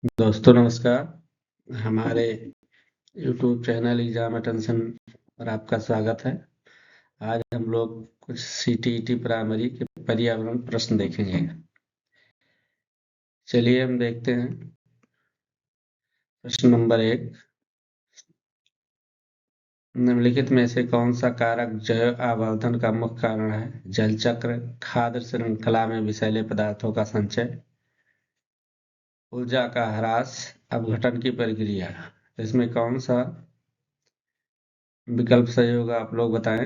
दोस्तों नमस्कार। हमारे YouTube चैनल एग्जाम अटेंशन पर आपका स्वागत है। आज हम लोग कुछ CTET प्राइमरी के पर्यावरण प्रश्न देखेंगे। चलिए हम देखते हैं। प्रश्न नंबर 1, निम्नलिखित में से कौन सा कारक जैव आवर्धन का मुख्य कारण है? जल चक्र, खाद्य श्रृंखला में विषैले पदार्थों का संचय, ऊर्जा का ह्रास, अपघटन की प्रक्रिया। इसमें कौन सा विकल्प सही होगा, आप लोग बताएं।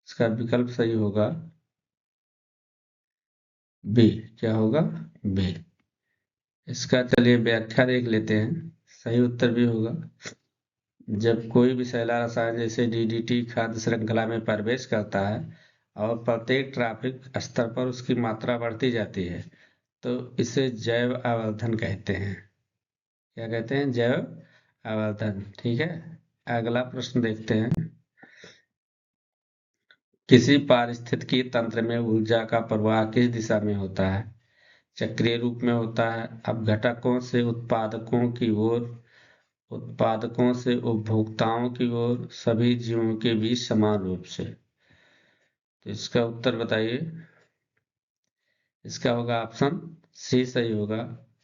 इसका विकल्प सही होगा बी। क्या होगा? बी। इसका चलिए व्याख्या देख लेते हैं। सही उत्तर भी होगा। जब कोई विषैला रसायन जैसे DDT खाद्य श्रृंखला में प्रवेश करता है और प्रत्येक ट्रैफिक स्तर पर उसकी मात्रा बढ़ती जाती है तो इसे जैव आवर्धन कहते हैं। क्या कहते हैं? जैव आवर्धन। ठीक है, अगला प्रश्न देखते हैं। किसी पारिस्थितिकी तंत्र में ऊर्जा का प्रवाह किस दिशा में होता है? चक्रीय रूप में होता है, अपघटकों से उत्पादकों की ओर, उत्पादकों से उपभोक्ताओं की ओर, सभी जीवों के बीच समान रूप से। तो इसका उत्तर बताइए। इसका होगा ऑप्शन सी सही होगा,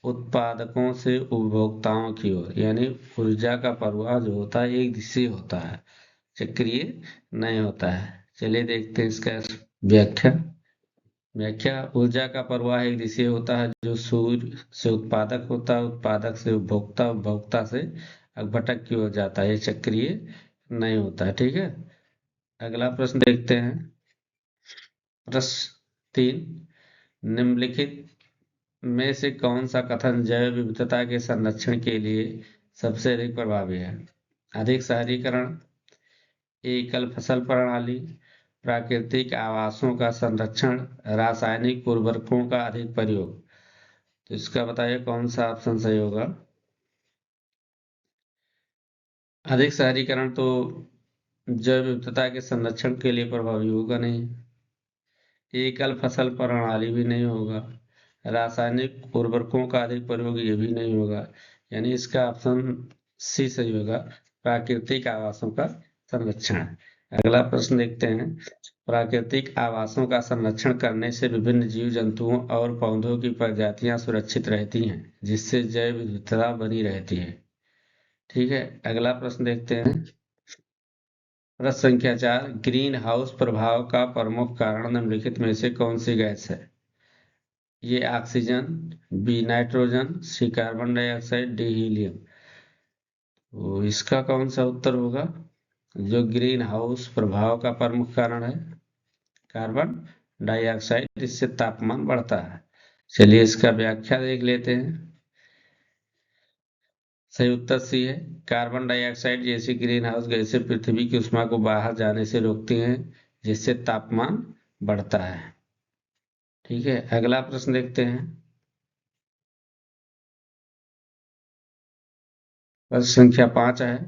उत्पादकों से उपभोक्ताओं की ओर। यानी ऊर्जा का प्रवाह जो होता है एक दिशा होता है, चक्रीय नहीं होता है। चलिए देखते हैं इसका व्याख्या। ऊर्जा का प्रवाह एक दिशा होता है जो सूर्य से उत्पादक होता है, उत्पादक से उपभोक्ता, उपभोक्ता से अपघटक की ओर जाता है। ये चक्रीय नहीं होता है। ठीक है, अगला प्रश्न देखते हैं। प्रश्न 3, निम्नलिखित में से कौन सा कथन जैव विविधता के संरक्षण के लिए सबसे अधिक प्रभावी है? अधिक शहरीकरण, एकल फसल प्रणाली, प्राकृतिक आवासों का संरक्षण, रासायनिक उर्वरकों का अधिक प्रयोग। तो इसका बताइए कौन सा ऑप्शन सही होगा। अधिक शहरीकरण तो जैव विविधता के संरक्षण के लिए प्रभावी होगा नहीं। एकल फसल प्रणाली भी नहीं होगा। रासायनिक उर्वरकों का अधिक प्रयोग ये भी नहीं होगा। यानी इसका ऑप्शन सी सही होगा, प्राकृतिक आवासों का संरक्षण। अगला प्रश्न देखते हैं। प्राकृतिक आवासों का संरक्षण करने से विभिन्न जीव जंतुओं और पौधों की प्रजातियां सुरक्षित रहती हैं, जिससे जैव विविधता बनी रहती है। ठीक है, अगला प्रश्न देखते हैं। प्रश्न संख्या 4, ग्रीन हाउस प्रभाव का प्रमुख कारण निम्नलिखित में से कौन सी गैस है? ये ऑक्सीजन, बी नाइट्रोजन, सी कार्बन डाइऑक्साइड, डी हीलियम। तो इसका कौन सा उत्तर होगा? जो ग्रीन हाउस प्रभाव का प्रमुख कारण है कार्बन डाइऑक्साइड, इससे तापमान बढ़ता है। चलिए इसका व्याख्या देख लेते हैं। सही उत्तर सी है, कार्बन डाइऑक्साइड जैसी ग्रीन हाउस गैसें पृथ्वी की ऊष्मा को बाहर जाने से रोकती हैं, जिससे तापमान बढ़ता है। ठीक है, अगला प्रश्न देखते हैं। प्रश्न संख्या 5 है।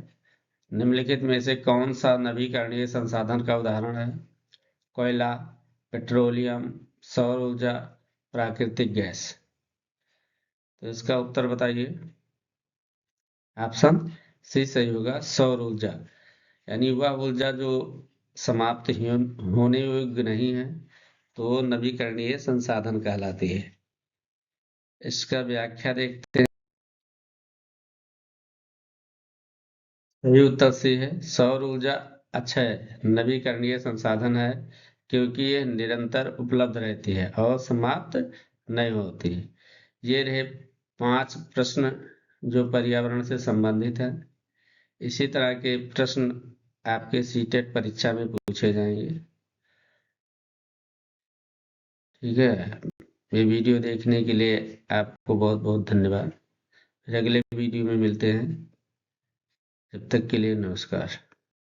निम्नलिखित में से कौन सा नवीकरणीय संसाधन का उदाहरण है? कोयला, पेट्रोलियम, सौर ऊर्जा, प्राकृतिक गैस। तो इसका उत्तर बताइए। ऑप्शन सी सही होगा, सौर ऊर्जा। यानी वह ऊर्जा जो समाप्त होने योग्य नहीं है, तो नवीकरणीय संसाधन कहलाती है। इसका व्याख्या देखते हैं। सही उत्तर सी है, सौर ऊर्जा अक्षय नवीकरणीय संसाधन है, क्योंकि यह निरंतर उपलब्ध रहती है और समाप्त नहीं होती। ये रहे 5 प्रश्न जो पर्यावरण से संबंधित हैं। इसी तरह के प्रश्न आपके सीटेट परीक्षा में पूछे जाएंगे। ठीक है, ये वीडियो देखने के लिए आपको बहुत बहुत धन्यवाद। फिर अगले वीडियो में मिलते हैं। जब तक के लिए नमस्कार।